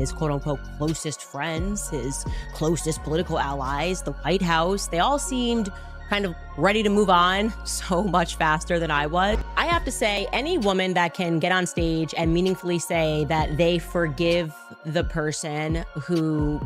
his quote-unquote closest friends, his closest political allies, the White House, they all seemed kind of ready to move on so much faster than I was. I have to say, any woman that can get on stage and meaningfully say that they forgive the person who,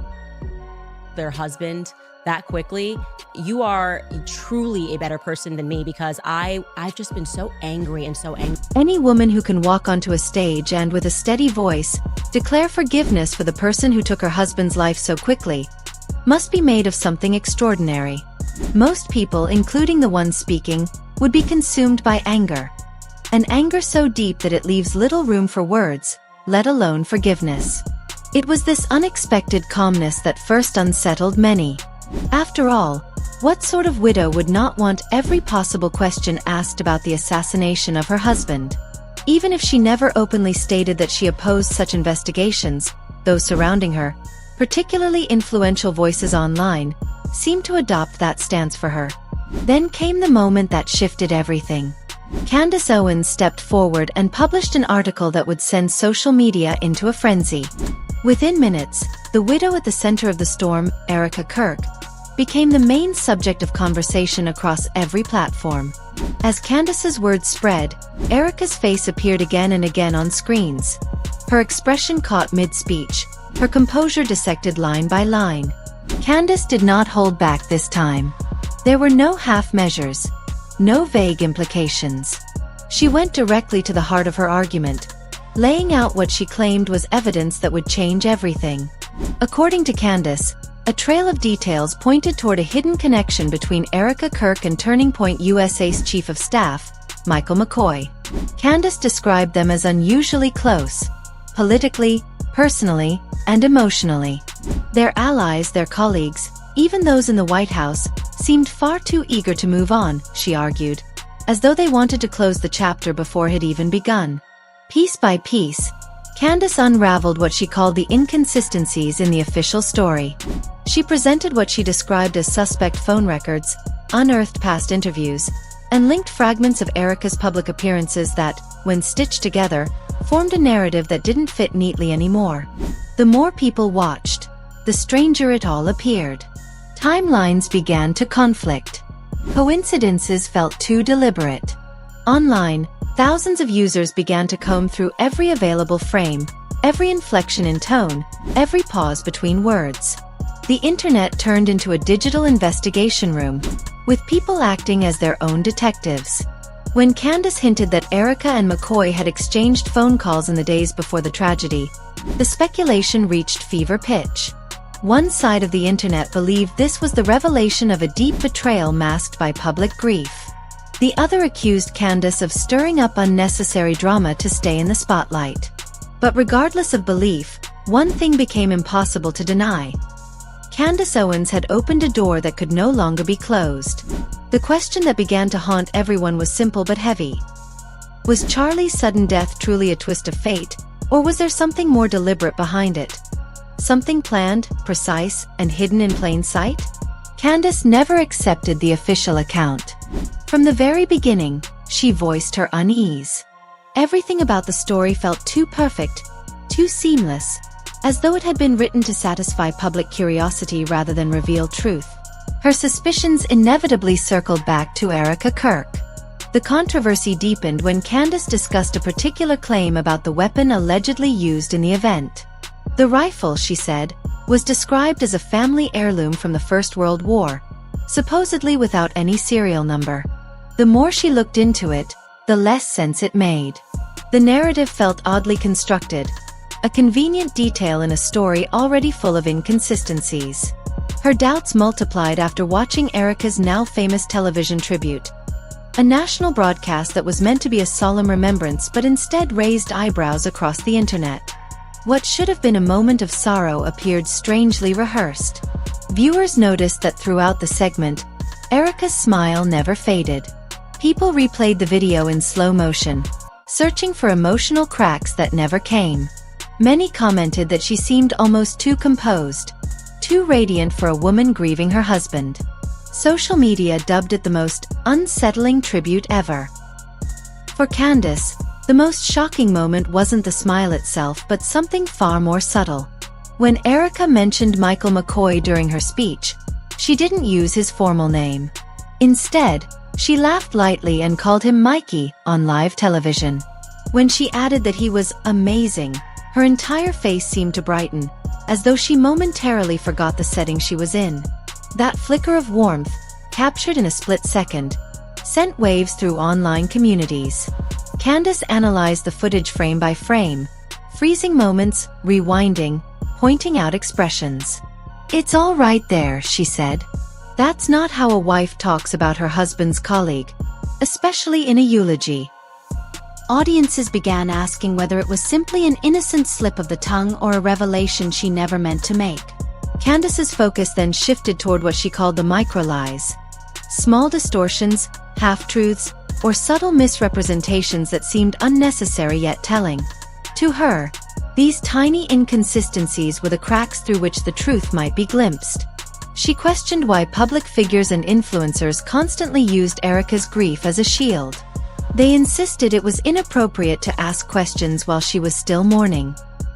their husband, that quickly, you are truly a better person than me, because I've just been so angry and so angry. Any woman who can walk onto a stage and with a steady voice declare forgiveness for the person who took her husband's life so quickly must be made of something extraordinary. Most people, including the ones speaking, would be consumed by anger. An anger so deep that it leaves little room for words, let alone forgiveness. It was this unexpected calmness that first unsettled many. After all, what sort of widow would not want every possible question asked about the assassination of her husband? Even if she never openly stated that she opposed such investigations, those surrounding her, particularly influential voices online, seemed to adopt that stance for her. Then came the moment that shifted everything. Candace Owens stepped forward and published an article that would send social media into a frenzy. Within minutes, the widow at the center of the storm, Erika Kirk, became the main subject of conversation across every platform. As Candace's words spread, Erika's face appeared again and again on screens. Her expression caught mid-speech, her composure dissected line by line. Candace did not hold back this time. There were no half measures, no vague implications. She went directly to the heart of her argument, laying out what she claimed was evidence that would change everything. According to Candace, a trail of details pointed toward a hidden connection between Erika Kirk and Turning Point USA's Chief of Staff, Michael McCoy. Candace described them as unusually close, politically, personally, and emotionally. Their allies, their colleagues, even those in the White House, seemed far too eager to move on, she argued, as though they wanted to close the chapter before it had even begun. Piece by piece, Candace unraveled what she called the inconsistencies in the official story. She presented what she described as suspect phone records, unearthed past interviews, and linked fragments of Erika's public appearances that, when stitched together, formed a narrative that didn't fit neatly anymore. The more people watched, the stranger it all appeared. Timelines began to conflict. Coincidences felt too deliberate. Online, thousands of users began to comb through every available frame, every inflection in tone, every pause between words. The internet turned into a digital investigation room, with people acting as their own detectives. When Candace hinted that Erika and McCoy had exchanged phone calls in the days before the tragedy, the speculation reached fever pitch. One side of the internet believed this was the revelation of a deep betrayal masked by public grief. The other accused Candace of stirring up unnecessary drama to stay in the spotlight. But regardless of belief, one thing became impossible to deny. Candace Owens had opened a door that could no longer be closed. The question that began to haunt everyone was simple but heavy. Was Charlie's sudden death truly a twist of fate, or was there something more deliberate behind it? Something planned, precise, and hidden in plain sight? Candace never accepted the official account. From the very beginning, she voiced her unease. Everything about the story felt too perfect, too seamless, as though it had been written to satisfy public curiosity rather than reveal truth. Her suspicions inevitably circled back to Erika Kirk. The controversy deepened when Candace discussed a particular claim about the weapon allegedly used in the event. The rifle, she said, was described as a family heirloom from the First World War, supposedly without any serial number. The more she looked into it, the less sense it made. The narrative felt oddly constructed, a convenient detail in a story already full of inconsistencies. Her doubts multiplied after watching Erika's now famous television tribute, a national broadcast that was meant to be a solemn remembrance but instead raised eyebrows across the internet. What should have been a moment of sorrow appeared strangely rehearsed. Viewers noticed that throughout the segment, Erika's smile never faded. People replayed the video in slow motion, searching for emotional cracks that never came. Many commented that she seemed almost too composed, too radiant for a woman grieving her husband. Social media dubbed it the most unsettling tribute ever. For Candace, the most shocking moment wasn't the smile itself but something far more subtle. When Erica mentioned Michael McCoy during her speech, she didn't use his formal name. Instead, she laughed lightly and called him Mikey on live television. When she added that he was amazing, her entire face seemed to brighten, as though she momentarily forgot the setting she was in. That flicker of warmth, captured in a split second, sent waves through online communities. Candace analyzed the footage frame by frame, freezing moments, rewinding, pointing out expressions. "It's all right there," she said. "That's not how a wife talks about her husband's colleague, especially in a eulogy." Audiences began asking whether it was simply an innocent slip of the tongue or a revelation she never meant to make. Candace's focus then shifted toward what she called the micro-lies. Small distortions, half-truths, or subtle misrepresentations that seemed unnecessary yet telling. To her, these tiny inconsistencies were the cracks through which the truth might be glimpsed. She questioned why public figures and influencers constantly used Erica's grief as a shield. They insisted it was inappropriate to ask questions while she was still mourning.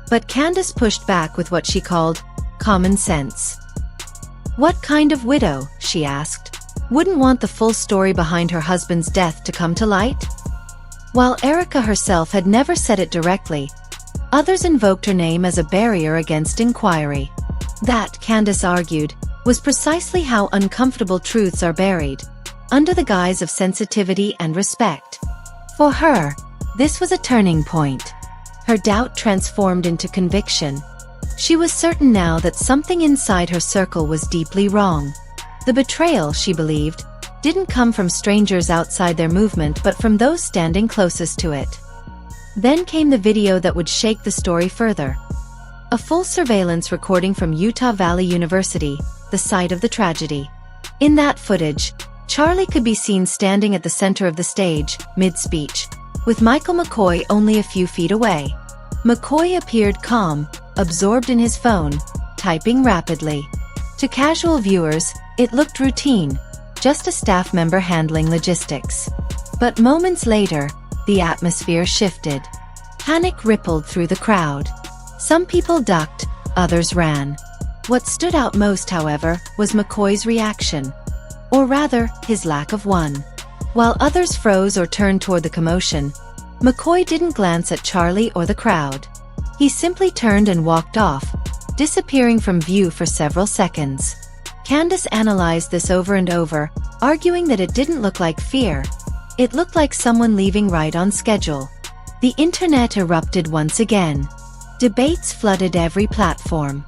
But Candace pushed back with what she called common sense. "What kind of widow," she asked, "wouldn't want the full story behind her husband's death to come to light?" While Erica herself had never said it directly, others invoked her name as a barrier against inquiry. That, Candace argued, was precisely how uncomfortable truths are buried, under the guise of sensitivity and respect. For her, this was a turning point. Her doubt transformed into conviction. She was certain now that something inside her circle was deeply wrong. The betrayal, she believed, didn't come from strangers outside their movement but from those standing closest to it. Then came the video that would shake the story further. A full surveillance recording from Utah Valley University, the site of the tragedy. In that footage, Charlie could be seen standing at the center of the stage, mid-speech, with Michael McCoy only a few feet away. McCoy appeared calm, absorbed in his phone, typing rapidly. To casual viewers, it looked routine, just a staff member handling logistics. But moments later, the atmosphere shifted. Panic rippled through the crowd. Some people ducked, others ran. What stood out most, however, was McCoy's reaction. Or rather, his lack of one. While others froze or turned toward the commotion, McCoy didn't glance at Charlie or the crowd. He simply turned and walked off, disappearing from view for several seconds. Candace analyzed this over and over, arguing that it didn't look like fear. It looked like someone leaving right on schedule. The internet erupted once again. Debates flooded every platform.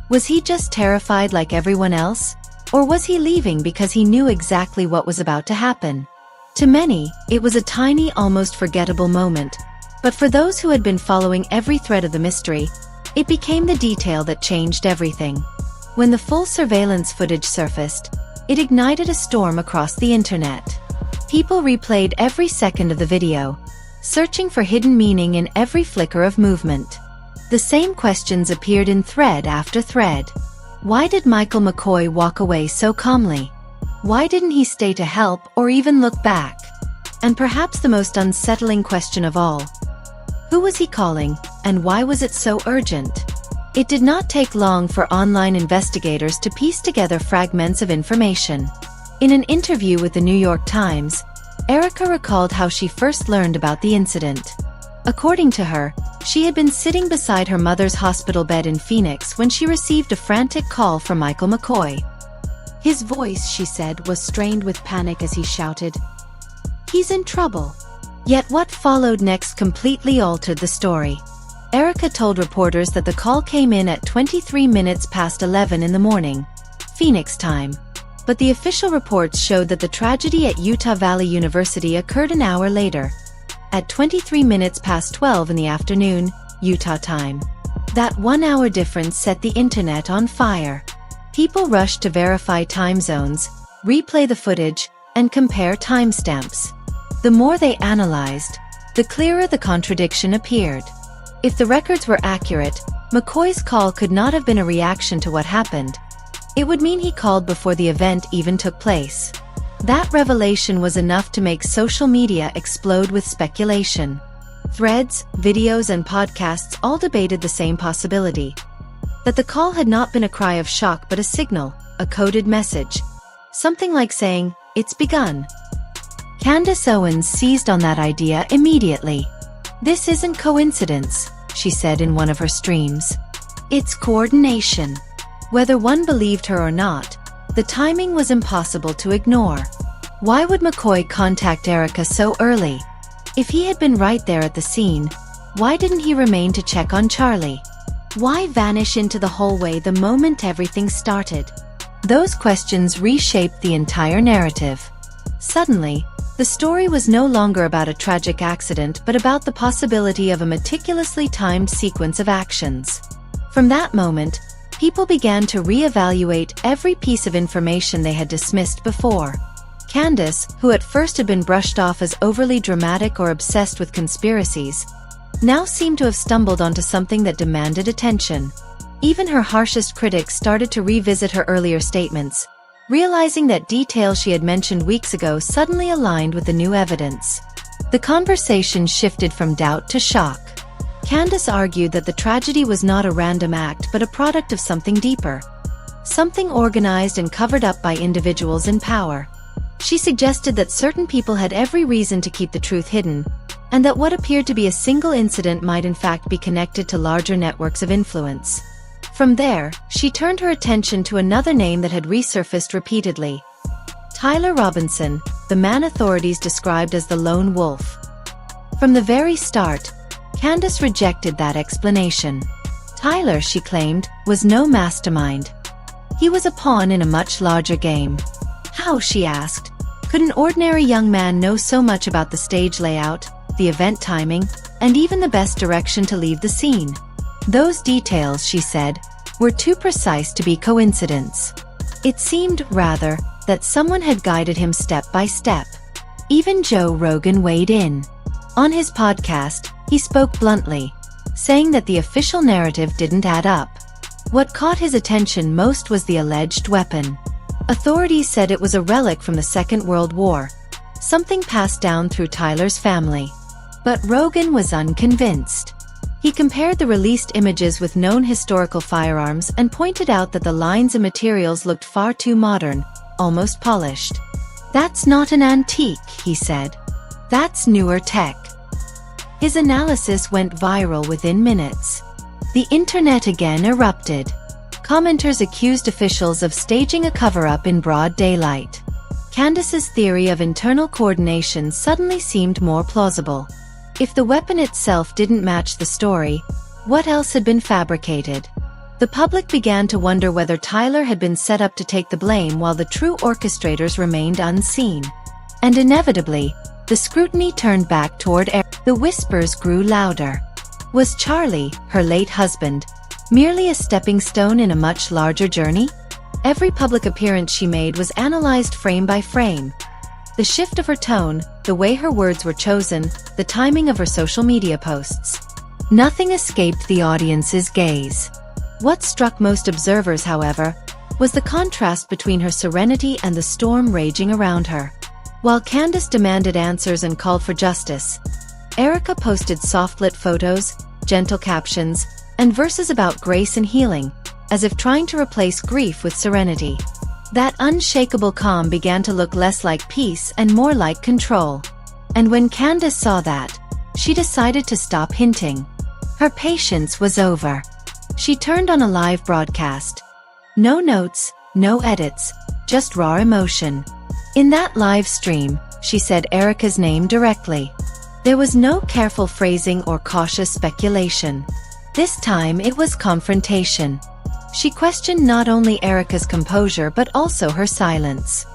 Was he just terrified like everyone else? Or was he leaving because he knew exactly what was about to happen? To many, it was a tiny, almost forgettable moment. But for those who had been following every thread of the mystery, it became the detail that changed everything. When the full surveillance footage surfaced, it ignited a storm across the internet. People replayed every second of the video, searching for hidden meaning in every flicker of movement. The same questions appeared in thread after thread. Why did Michael McCoy walk away so calmly? Why didn't he stay to help or even look back? And perhaps the most unsettling question of all, who was he calling, and why was it so urgent? It did not take long for online investigators to piece together fragments of information. In an interview with the New York Times, Erika recalled how she first learned about the incident. According to her, she had been sitting beside her mother's hospital bed in Phoenix when she received a frantic call from Michael McCoy. His voice, she said, was strained with panic as he shouted, "He's in trouble." Yet what followed next completely altered the story. Erika told reporters that the call came in at 23 minutes past 11 in the morning, Phoenix time. But the official reports showed that the tragedy at Utah Valley University occurred an hour later, at 23 minutes past 12 in the afternoon, Utah time. That 1-hour difference set the internet on fire. People rushed to verify time zones, replay the footage, and compare timestamps. The more they analyzed, the clearer the contradiction appeared. If the records were accurate, McCoy's call could not have been a reaction to what happened. It would mean he called before the event even took place. That revelation was enough to make social media explode with speculation. Threads, videos, and podcasts all debated the same possibility. That the call had not been a cry of shock but a signal, a coded message. Something like saying, "It's begun." Candace Owens seized on that idea immediately. "This isn't coincidence," she said in one of her streams. "It's coordination." Whether one believed her or not, the timing was impossible to ignore. Why would McCoy contact Erica so early? If he had been right there at the scene, why didn't he remain to check on Charlie? Why vanish into the hallway the moment everything started? Those questions reshaped the entire narrative. Suddenly, the story was no longer about a tragic accident but about the possibility of a meticulously timed sequence of actions. From that moment, people began to re-evaluate every piece of information they had dismissed before. Candace, who at first had been brushed off as overly dramatic or obsessed with conspiracies, now seemed to have stumbled onto something that demanded attention. Even her harshest critics started to revisit her earlier statements, realizing that details she had mentioned weeks ago suddenly aligned with the new evidence. The conversation shifted from doubt to shock. Candace argued that the tragedy was not a random act but a product of something deeper. Something organized and covered up by individuals in power. She suggested that certain people had every reason to keep the truth hidden, and that what appeared to be a single incident might in fact be connected to larger networks of influence. From there, she turned her attention to another name that had resurfaced repeatedly. Tyler Robinson, the man authorities described as the lone wolf. From the very start, Candace rejected that explanation. Tyler, she claimed, was no mastermind. He was a pawn in a much larger game. How, she asked, could an ordinary young man know so much about the stage layout, the event timing, and even the best direction to leave the scene? Those details, she said, were too precise to be coincidence. It seemed, rather, that someone had guided him step by step. Even Joe Rogan weighed in. On his podcast, he spoke bluntly, saying that the official narrative didn't add up. What caught his attention most was the alleged weapon. Authorities said it was a relic from the Second World War, something passed down through Tyler's family. But Rogan was unconvinced. He compared the released images with known historical firearms and pointed out that the lines and materials looked far too modern, almost polished. "That's not an antique," he said. "That's newer tech." His analysis went viral within minutes. The internet again erupted. Commenters accused officials of staging a cover-up in broad daylight. Candace's theory of internal coordination suddenly seemed more plausible. If the weapon itself didn't match the story, what else had been fabricated? The public began to wonder whether Tyler had been set up to take the blame while the true orchestrators remained unseen. And inevitably, the scrutiny turned back toward Erica. The whispers grew louder. Was Charlie, her late husband, merely a stepping stone in a much larger journey? Every public appearance she made was analyzed frame by frame. The shift of her tone, the way her words were chosen, the timing of her social media posts. Nothing escaped the audience's gaze. What struck most observers, however, was the contrast between her serenity and the storm raging around her. While Candace demanded answers and called for justice, Erica posted soft-lit photos, gentle captions, and verses about grace and healing, as if trying to replace grief with serenity. That unshakable calm began to look less like peace and more like control. And when Candace saw that, she decided to stop hinting. Her patience was over. She turned on a live broadcast. No notes, no edits, just raw emotion. In that live stream, she said Erica's name directly. There was no careful phrasing or cautious speculation. This time it was confrontation. She questioned not only Erica's composure but also her silence.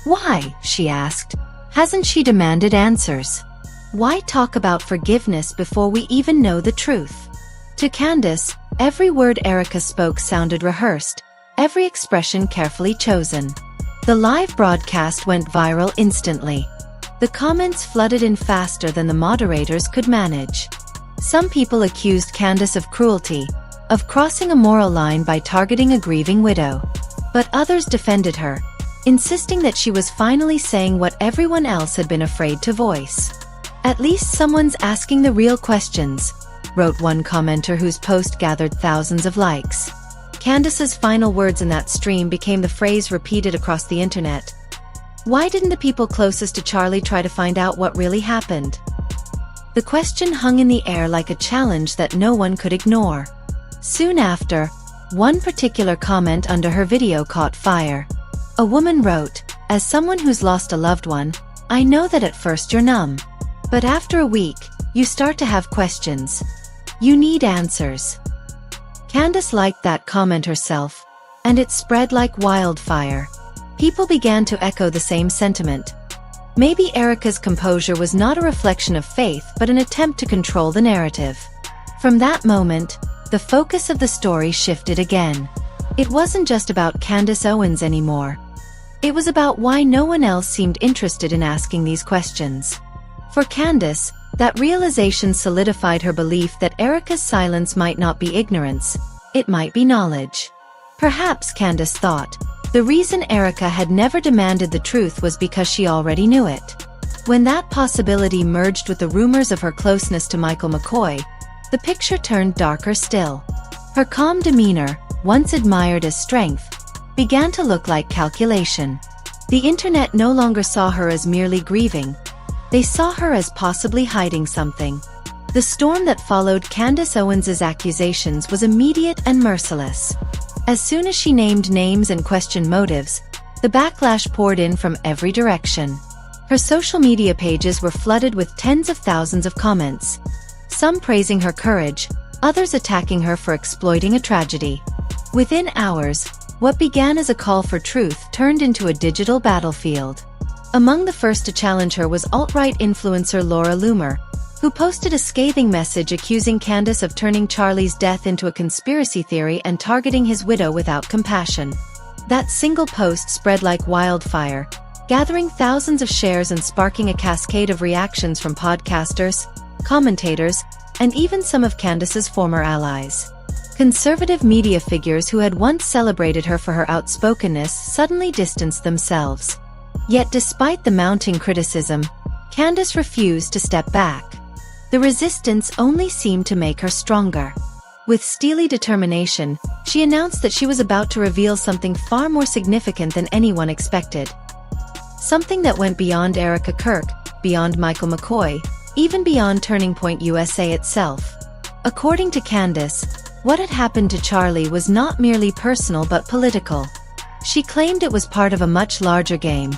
Why, she asked, hasn't she demanded answers? Why talk about forgiveness before we even know the truth? To Candace, every word Erica spoke sounded rehearsed, every expression carefully chosen. The live broadcast went viral instantly. The comments flooded in faster than the moderators could manage. Some people accused Candace of cruelty, of crossing a moral line by targeting a grieving widow. But others defended her, insisting that she was finally saying what everyone else had been afraid to voice. "At least someone's asking the real questions," wrote one commenter whose post gathered thousands of likes. Candace's final words in that stream became the phrase repeated across the internet. Why didn't the people closest to Charlie try to find out what really happened? The question hung in the air like a challenge that no one could ignore. Soon after, one particular comment under her video caught fire. A woman wrote, "As someone who's lost a loved one, I know that at first you're numb. But after a week, you start to have questions. You need answers." Candace liked that comment herself, and it spread like wildfire. People began to echo the same sentiment. Maybe Erica's composure was not a reflection of faith but an attempt to control the narrative. From that moment, the focus of the story shifted again. It wasn't just about Candace Owens anymore. It was about why no one else seemed interested in asking these questions. For Candace, that realization solidified her belief that Erica's silence might not be ignorance, it might be knowledge. Perhaps, Candace thought, the reason Erica had never demanded the truth was because she already knew it. When that possibility merged with the rumors of her closeness to Michael McCoy, the picture turned darker still. Her calm demeanor, once admired as strength, began to look like calculation. The internet no longer saw her as merely grieving. They saw her as possibly hiding something. The storm that followed Candace Owens' accusations was immediate and merciless. As soon as she named names and questioned motives, the backlash poured in from every direction. Her social media pages were flooded with tens of thousands of comments. Some praising her courage, others attacking her for exploiting a tragedy. Within hours, what began as a call for truth turned into a digital battlefield. Among the first to challenge her was alt-right influencer Laura Loomer, who posted a scathing message accusing Candace of turning Charlie's death into a conspiracy theory and targeting his widow without compassion. That single post spread like wildfire, gathering thousands of shares and sparking a cascade of reactions from podcasters, commentators, and even some of Candace's former allies. Conservative media figures who had once celebrated her for her outspokenness suddenly distanced themselves. Yet despite the mounting criticism, Candace refused to step back. The resistance only seemed to make her stronger. With steely determination, she announced that she was about to reveal something far more significant than anyone expected. Something that went beyond Erika Kirk, beyond Michael McCoy, even beyond Turning Point USA itself. According to Candace, what had happened to Charlie was not merely personal but political. She claimed it was part of a much larger game,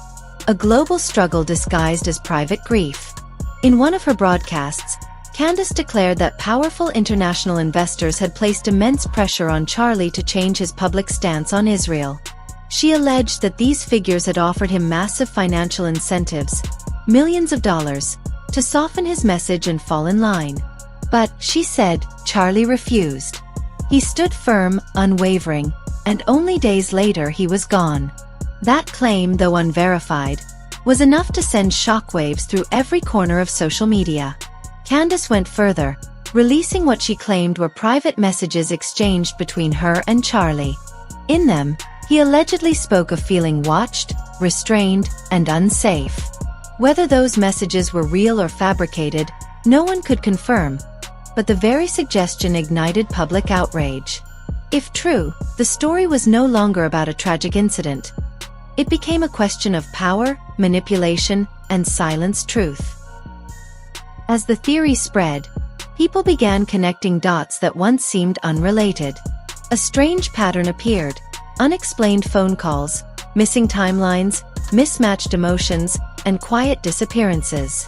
a global struggle disguised as private grief. In one of her broadcasts, Candace declared that powerful international investors had placed immense pressure on Charlie to change his public stance on Israel. She alleged that these figures had offered him massive financial incentives, millions of dollars, to soften his message and fall in line. But, she said, Charlie refused. He stood firm, unwavering, and only days later he was gone. That claim, though unverified, was enough to send shockwaves through every corner of social media. Candace went further, releasing what she claimed were private messages exchanged between her and Charlie. In them, he allegedly spoke of feeling watched, restrained, and unsafe. Whether those messages were real or fabricated, no one could confirm, but the very suggestion ignited public outrage. If true, the story was no longer about a tragic incident. It became a question of power, manipulation, and silenced truth. As the theory spread, people began connecting dots that once seemed unrelated. A strange pattern appeared: unexplained phone calls, missing timelines, mismatched emotions, and quiet disappearances.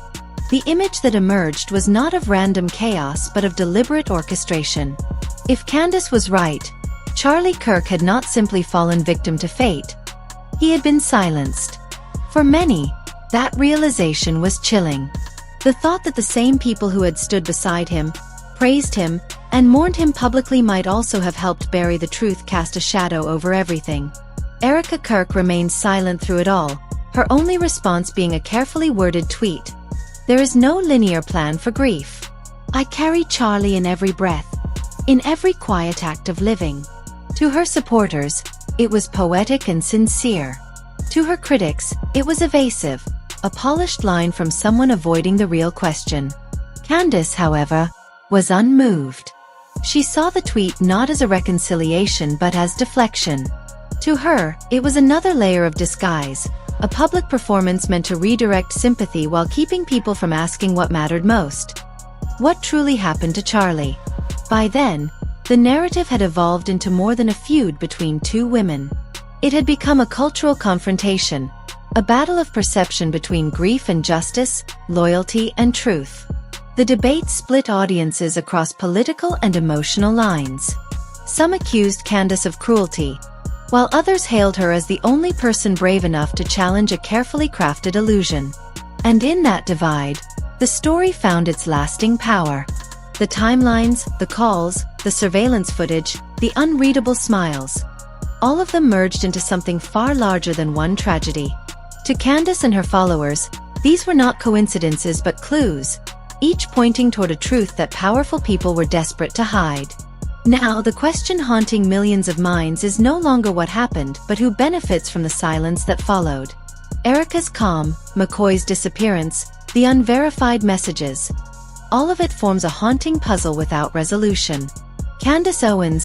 The image that emerged was not of random chaos but of deliberate orchestration. If Candace was right, Charlie Kirk had not simply fallen victim to fate. He had been silenced. For many, that realization was chilling. The thought that the same people who had stood beside him, praised him, and mourned him publicly might also have helped bury the truth cast a shadow over everything. Erika Kirk remained silent through it all, her only response being a carefully worded tweet. There is no linear plan for grief. I carry Charlie in every breath, in every quiet act of living. To her supporters, it was poetic and sincere. To her critics, it was evasive, a polished line from someone avoiding the real question. Candace, however, was unmoved. She saw the tweet not as a reconciliation but as deflection. To her, it was another layer of disguise, a public performance meant to redirect sympathy while keeping people from asking what mattered most. What truly happened to Charlie? By then, the narrative had evolved into more than a feud between two women. It had become a cultural confrontation, a battle of perception between grief and justice, loyalty and truth. The debate split audiences across political and emotional lines. Some accused Candace of cruelty, while others hailed her as the only person brave enough to challenge a carefully crafted illusion. And in that divide, the story found its lasting power. The timelines, the calls, the surveillance footage, the unreadable smiles. All of them merged into something far larger than one tragedy. To Candace and her followers, these were not coincidences but clues, each pointing toward a truth that powerful people were desperate to hide. Now, the question haunting millions of minds is no longer what happened but who benefits from the silence that followed. Erica's calm, McCoy's disappearance, the unverified messages. All of it forms a haunting puzzle without resolution. Candace Owens,